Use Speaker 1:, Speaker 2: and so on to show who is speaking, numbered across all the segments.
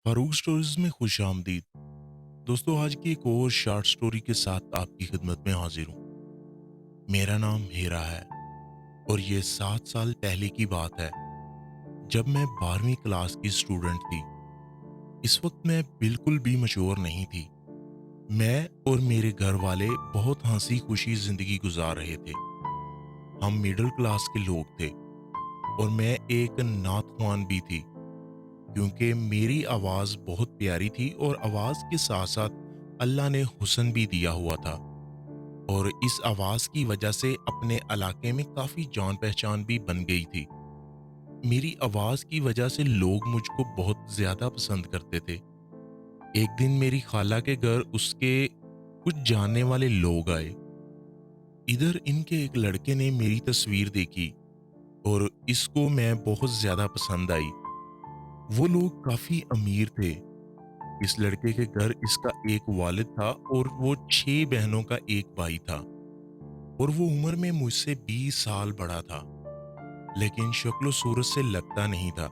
Speaker 1: Farooq stories में खुश आमदीद। दोस्तों, आज की एक और शॉर्ट स्टोरी के साथ आपकी खिदमत में हाजिर हूँ। मेरा नाम हीरा है और ये 7 साल पहले की बात है, जब मैं 12वीं क्लास की स्टूडेंट थी। इस वक्त मैं बिल्कुल भी मैच्योर नहीं थी। मैं और मेरे घर वाले बहुत हंसी खुशी जिंदगी गुजार रहे थे। हम मिडिल क्लास के लोग थे और मैं एक नात ख्वान भी थी, क्योंकि मेरी आवाज़ बहुत प्यारी थी और आवाज़ के साथ साथ अल्लाह ने हुस्न भी दिया हुआ था। और इस आवाज़ की वजह से अपने इलाके में काफ़ी जान पहचान भी बन गई थी। मेरी आवाज़ की वजह से लोग मुझको बहुत ज़्यादा पसंद करते थे। एक दिन मेरी खाला के घर उसके कुछ जानने वाले लोग आए। इधर इनके एक लड़के ने मेरी तस्वीर देखी और इसको मैं बहुत ज़्यादा पसंद आई। वो लोग काफ़ी अमीर थे। इस लड़के के घर इसका एक वालिद था और वो 6 बहनों का एक भाई था, और वो उम्र में मुझसे 20 साल बड़ा था, लेकिन शक्ल सूरत से लगता नहीं था,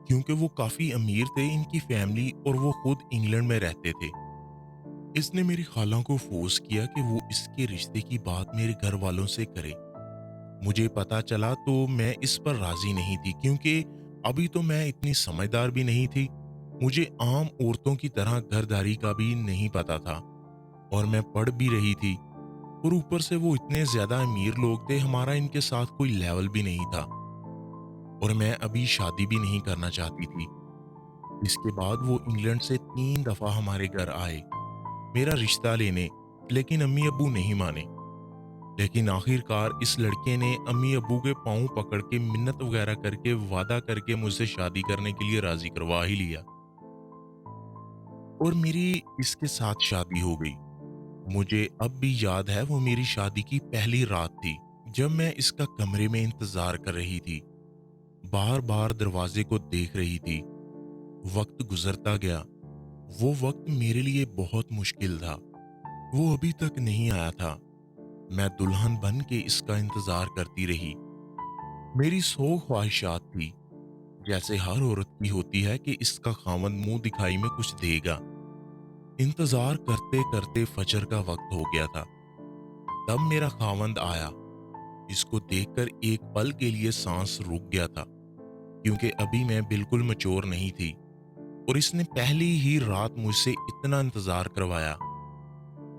Speaker 1: क्योंकि वो काफ़ी अमीर थे इनकी फैमिली और वो खुद इंग्लैंड में रहते थे। इसने मेरी खाला को फोर्स किया कि वो इसके रिश्ते की बात मेरे घर वालों से करे। मुझे पता चला तो मैं इस पर राज़ी नहीं थी, क्योंकि अभी तो मैं इतनी समझदार भी नहीं थी। मुझे आम औरतों की तरह घरदारी का भी नहीं पता था, और मैं पढ़ भी रही थी। और ऊपर से वो इतने ज्यादा अमीर लोग थे, हमारा इनके साथ कोई लेवल भी नहीं था, और मैं अभी शादी भी नहीं करना चाहती थी। इसके बाद वो इंग्लैंड से 3 दफा हमारे घर आए मेरा रिश्ता लेने, लेकिन अम्मी अब्बू नहीं माने। लेकिन आखिरकार इस लड़के ने अम्मी अब्बू के पांव पकड़ के मिन्नत वगैरह करके वादा करके मुझसे शादी करने के लिए राजी करवा ही लिया, और मेरी इसके साथ शादी हो गई। मुझे अब भी याद है, वो मेरी शादी की पहली रात थी, जब मैं इसका कमरे में इंतजार कर रही थी। बार बार दरवाजे को देख रही थी। वक्त गुजरता गया। वो वक्त मेरे लिए बहुत मुश्किल था। वो अभी तक नहीं आया था। मैं दुल्हन बन के इसका इंतजार करती रही। मेरी 100 ख्वाहिशात थी, जैसे हर औरत की होती है कि इसका खामन मुंह दिखाई में कुछ देगा। इंतजार करते करते फजर का वक्त हो गया था। तब मेरा खावंद आया। इसको देखकर एक पल के लिए सांस रुक गया था, क्योंकि अभी मैं बिल्कुल मैच्योर नहीं थी, और इसने पहली ही रात मुझसे इतना इंतजार करवाया।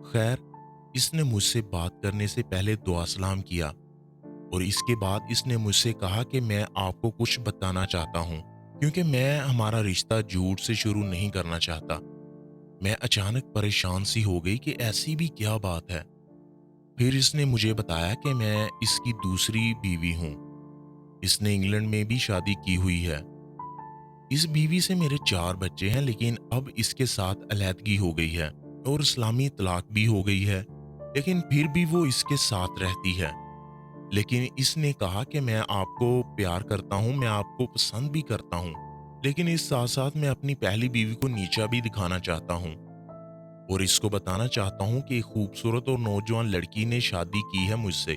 Speaker 1: खैर, इसने मुझसे बात करने से पहले दुआ सलाम किया, और इसके बाद इसने मुझसे कहा कि मैं आपको कुछ बताना चाहता हूँ, क्योंकि मैं हमारा रिश्ता झूठ से शुरू नहीं करना चाहता। मैं अचानक परेशान सी हो गई कि ऐसी भी क्या बात है। फिर इसने मुझे बताया कि मैं इसकी दूसरी बीवी हूँ। इसने इंग्लैंड में भी शादी की हुई है। इस बीवी से मेरे 4 बच्चे हैं, लेकिन अब इसके साथ अलहदगी हो गई है और इस्लामी तलाक भी हो गई है, लेकिन फिर भी वो इसके साथ रहती है। लेकिन इसने कहा कि मैं आपको प्यार करता हूँ, मैं आपको पसंद भी करता हूँ, लेकिन इस साथ साथ मैं अपनी पहली बीवी को नीचा भी दिखाना चाहता हूँ, और इसको बताना चाहता हूँ कि एक खूबसूरत और नौजवान लड़की ने शादी की है मुझसे।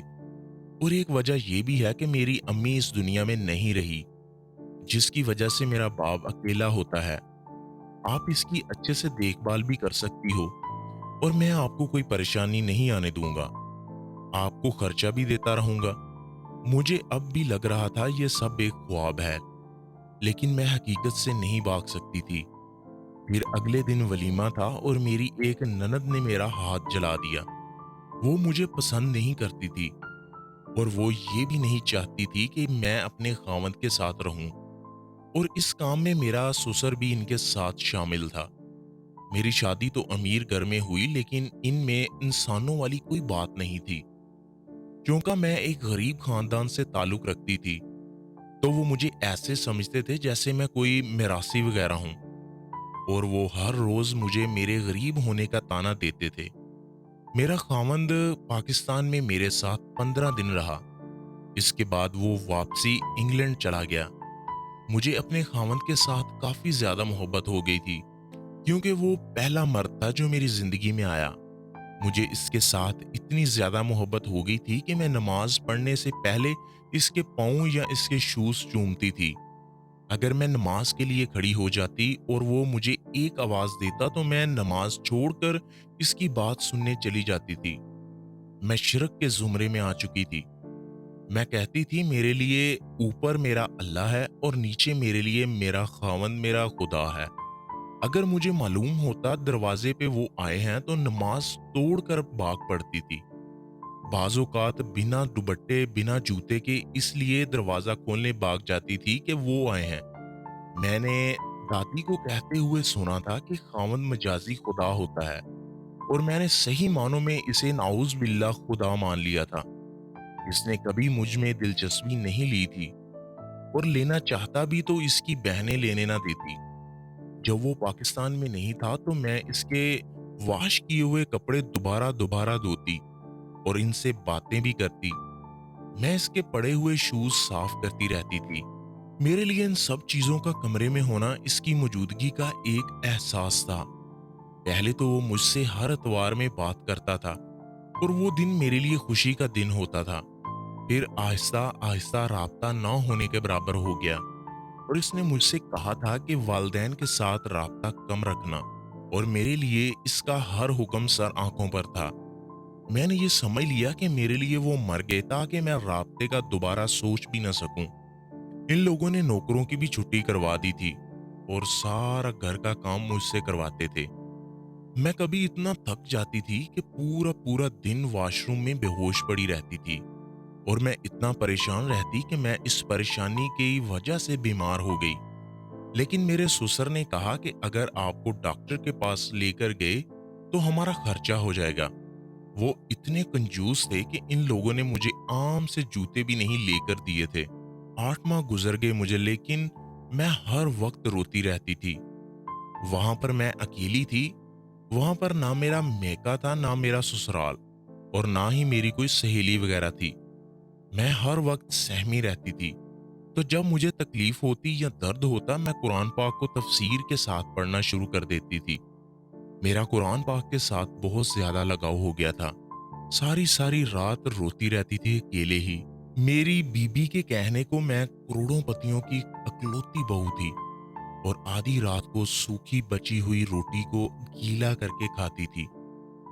Speaker 1: और एक वजह यह भी है कि मेरी अम्मी इस दुनिया में नहीं रही, जिसकी वजह से मेरा बाप अकेला होता है। आप इसकी अच्छे से देखभाल भी कर सकती हो, और मैं आपको कोई परेशानी नहीं आने दूंगा। आपको खर्चा भी देता रहूंगा। मुझे अब भी लग रहा था यह सब एक ख्वाब है, लेकिन मैं हकीकत से नहीं भाग सकती थी। फिर अगले दिन वलीमा था और मेरी एक ननद ने मेरा हाथ जला दिया। वो मुझे पसंद नहीं करती थी, और वो ये भी नहीं चाहती थी कि मैं अपने खामद के साथ रहूं, और इस काम में मेरा ससुर भी इनके साथ शामिल था। मेरी शादी तो अमीर घर में हुई, लेकिन इनमें इंसानों वाली कोई बात नहीं थी। क्योंकि मैं एक गरीब खानदान से ताल्लुक रखती थी, तो वो मुझे ऐसे समझते थे जैसे मैं कोई मिरासी वगैरह हूँ, और वो हर रोज मुझे मेरे गरीब होने का ताना देते थे। मेरा खामंद पाकिस्तान में मेरे साथ 15 दिन रहा। इसके बाद वो वापसी इंग्लैंड चला गया। मुझे अपने खामंद के साथ काफी ज्यादा मोहब्बत हो गई थी, क्योंकि वो पहला मर्द था जो मेरी जिंदगी में आया। मुझे इसके साथ इतनी ज्यादा मोहब्बत हो गई थी कि मैं नमाज पढ़ने से पहले इसके पाँव या इसके शूज चूमती थी। अगर मैं नमाज के लिए खड़ी हो जाती और वो मुझे एक आवाज़ देता तो मैं नमाज छोड़कर इसकी बात सुनने चली जाती थी। मैं शिरक के ज़ुमरे में आ चुकी थी। मैं कहती थी मेरे लिए ऊपर मेरा अल्लाह है और नीचे मेरे लिए मेरा खावंद मेरा खुदा है। अगर मुझे मालूम होता दरवाजे पे वो आए हैं तो नमाज तोड़कर भाग पड़ती थी। बाज़ औक़ात बिना दुपट्टे, बिना जूते के इसलिए दरवाज़ा खोलने भाग जाती थी कि वो आए हैं। मैंने दादी को कहते हुए सुना था कि खावंद मजाजी खुदा होता है और मैंने सही मानों में इसे नाउज़ बिल्लाह खुदा मान लिया था। इसने कभी मुझ में दिलचस्पी नहीं ली थी और लेना चाहता भी तो इसकी बहनें लेने ना देती। जब वो पाकिस्तान में नहीं था तो मैं इसके वॉश किए हुए कपड़े दोबारा दोबारा धोती और इनसे बातें भी करती। मैं इसके पड़े हुए शूज साफ करती रहती थी। मेरे लिए इन सब चीजों का कमरे में होना इसकी मौजूदगी का एक एहसास था। पहले तो वो मुझसे हर इतवार में बात करता था और वो दिन मेरे लिए खुशी का दिन होता था। फिर आहिस्ता आहिस्ता राब्ता ना होने के बराबर हो गया और इसने मुझसे कहा था कि वालिदैन के साथ राब्ता कम रखना और मेरे लिए इसका हर हुक्म सर आंखों पर था। मैंने ये समझ लिया कि मेरे लिए वो मर गए ताकि मैं राब्ते का दोबारा सोच भी न सकूं। इन लोगों ने नौकरों की भी छुट्टी करवा दी थी और सारा घर का काम मुझसे करवाते थे। मैं कभी इतना थक जाती थी कि पूरा पूरा दिन वॉशरूम में बेहोश पड़ी रहती थी और मैं इतना परेशान रहती कि मैं इस परेशानी की वजह से बीमार हो गई। लेकिन मेरे ससुर ने कहा कि अगर आपको डॉक्टर के पास लेकर गए तो हमारा खर्चा हो जाएगा। वो इतने कंजूस थे कि इन लोगों ने मुझे आम से जूते भी नहीं लेकर दिए थे। 8 माह गुजर गए मुझे, लेकिन मैं हर वक्त रोती रहती थी। वहां पर मैं अकेली थी। वहां पर ना मेरा मेका था, ना मेरा ससुराल और ना ही मेरी कोई सहेली वगैरह थी। मैं हर वक्त सहमी रहती थी। तो जब मुझे तकलीफ होती या दर्द होता मैं कुरान पाक को तफसीर के साथ पढ़ना शुरू कर देती थी। मेरा कुरान पाक के साथ बहुत ज्यादा लगाव हो गया था। सारी सारी रात रोती रहती थी अकेले ही। मेरी बीबी के कहने को मैं करोड़ों पतियों की अकलौती बहू थी और आधी रात को सूखी बची हुई रोटी को गीला करके खाती थी।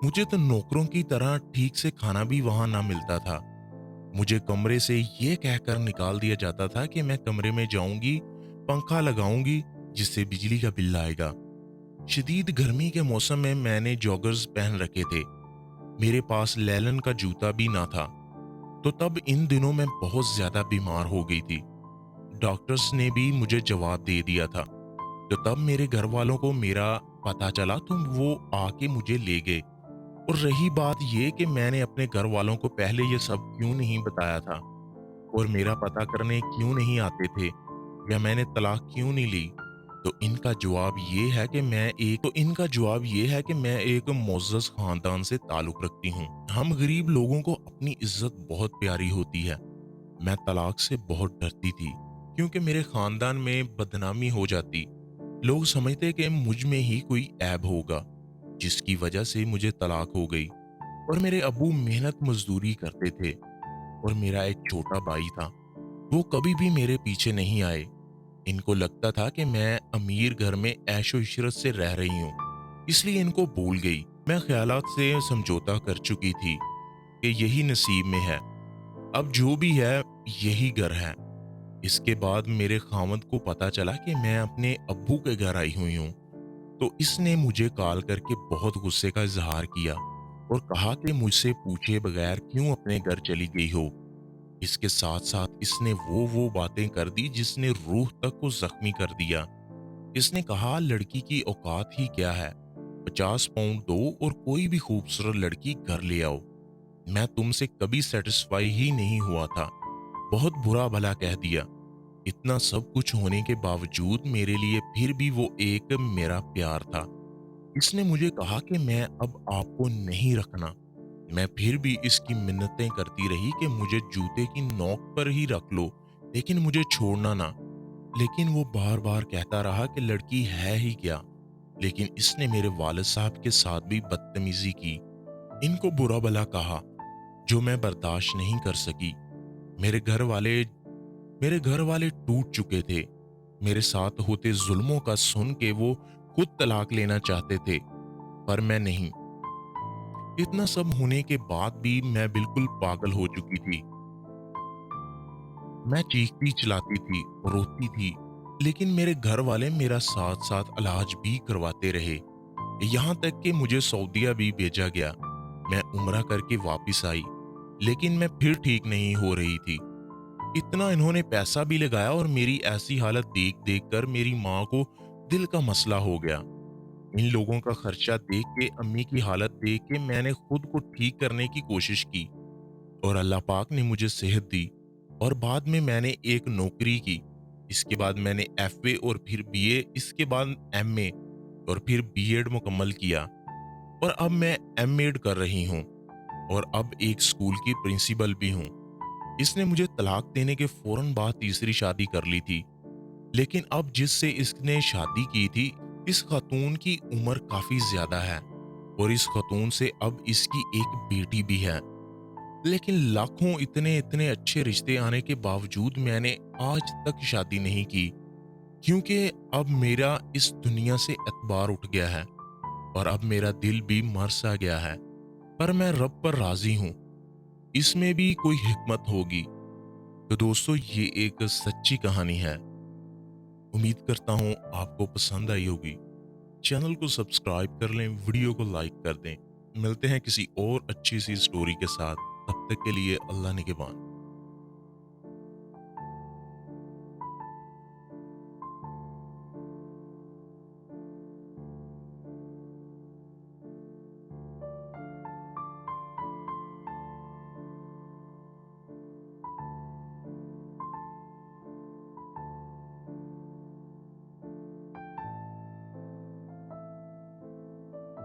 Speaker 1: मुझे तो नौकरों की तरह ठीक से खाना भी वहां ना मिलता था। मुझे कमरे से ये कहकर निकाल दिया जाता था कि मैं कमरे में जाऊंगी, पंखा लगाऊंगी जिससे बिजली का बिल आएगा। शदीद गर्मी के मौसम में मैंने जॉगर्स पहन रखे थे। मेरे पास लेलन का जूता भी ना था। तो तब इन दिनों मैं बहुत ज्यादा बीमार हो गई थी। डॉक्टर्स ने भी मुझे जवाब दे दिया था। तो तब मेरे घर वालों को मेरा पता चला तो वो आके मुझे ले गए। और रही बात ये कि मैंने अपने घर वालों को पहले ये सब क्यों नहीं बताया था और मेरा पता करने क्यों नहीं आते थे या मैंने तलाक क्यों नहीं ली, तो इनका जवाब ये है कि मैं एक मुअज़्ज़ज़ खानदान से ताल्लुक रखती हूँ। हम गरीब लोगों को अपनी इज्जत बहुत प्यारी होती है। मैं तलाक से बहुत डरती थी क्योंकि मेरे खानदान में बदनामी हो जाती। लोग समझते कि मुझ में ही कोई ऐब होगा जिसकी वजह से मुझे तलाक हो गई। और मेरे अब्बू मेहनत मजदूरी करते थे और मेरा एक छोटा भाई था। वो कभी भी मेरे पीछे नहीं आए। इनको लगता था कि मैं अमीर घर में ऐशो इशरत से रह रही हूँ, इसलिए इनको भूल गई। मैं ख्यालात से समझौता कर चुकी थी कि यही नसीब में है। अब जो भी है यही घर है। इसके बाद मेरे खामद को पता चला कि मैं अपने अब्बू के घर आई हुई हूँ तो इसने मुझे कॉल करके बहुत गुस्से का इजहार किया और कहा कि मुझसे पूछे बगैर क्यों अपने घर चली गई हो। इसके साथ साथ इसने वो बातें कर दी जिसने रूह तक को जख्मी कर दिया। इसने कहा लड़की की औकात ही क्या है, 50 पाउंड दो और कोई भी खूबसूरत लड़की घर ले आओ। मैं तुमसे कभी सेटिस्फाई ही नहीं हुआ था। बहुत बुरा भला कह दिया। इतना सब कुछ होने के बावजूद मेरे लिए फिर भी वो एक मेरा प्यार था। इसने मुझे कहा कि मैं अब आपको नहीं रखना। मैं फिर भी इसकी मिन्नतें करती रही कि मुझे जूते की नोक पर ही रख लो, लेकिन मुझे छोड़ना ना। लेकिन वो बार बार कहता रहा कि लड़की है ही क्या। लेकिन इसने मेरे वालिद साहब के साथ भी बदतमीजी की, इनको बुरा भला कहा, जो मैं बर्दाश्त नहीं कर सकी। मेरे घर वाले मेरे घर वाले टूट चुके थे। मेरे साथ होते जुल्मों का सुन के वो खुद तलाक लेना चाहते थे, पर मैं नहीं। इतना सब होने के बाद भी मैं बिल्कुल पागल हो चुकी थी। मैं चीखती चिल्लाती थी, रोती थी, लेकिन मेरे घर वाले मेरा साथ-साथ इलाज भी करवाते रहे। यहाँ तक कि मुझे सऊदीया भी भेजा गया। मैं उम्रा करके वापस आई, लेकिन मैं फिर ठीक नहीं हो रही थी। इतना इन्होंने पैसा भी लगाया और मेरी ऐसी हालत देख-देख कर मेरी माँ को दिल का मसला हो गया। इन लोगों का खर्चा देख के, अम्मी की हालत देख के मैंने खुद को ठीक करने की कोशिश की और अल्लाह पाक ने मुझे सेहत दी और बाद में मैंने एक नौकरी की। इसके बाद मैंने एफए और फिर बीए, इसके बाद एमए और फिर बीएड मुकम्मल किया और अब मैं एमएड कर रही हूँ और अब एक स्कूल की प्रिंसिपल भी हूँ। इसने मुझे तलाक देने के फौरन बाद तीसरी शादी कर ली थी, लेकिन अब जिससे इसने शादी की थी, इस खातून की उम्र काफी ज्यादा है और इस खातून से अब इसकी एक बेटी भी है। लेकिन लाखों इतने इतने अच्छे रिश्ते आने के बावजूद मैंने आज तक शादी नहीं की, क्योंकि अब मेरा इस दुनिया से एतबार उठ गया है और अब मेरा दिल भी मर सा गया है। पर मैं रब पर राजी हूँ, इसमें भी कोई हिकमत होगी। तो दोस्तों, ये एक सच्ची कहानी है। उम्मीद करता हूँ आपको पसंद आई होगी। चैनल को सब्सक्राइब कर लें, वीडियो को लाइक कर दें। मिलते हैं किसी और अच्छी सी स्टोरी के साथ। तब तक के लिए अल्लाह निगहबान।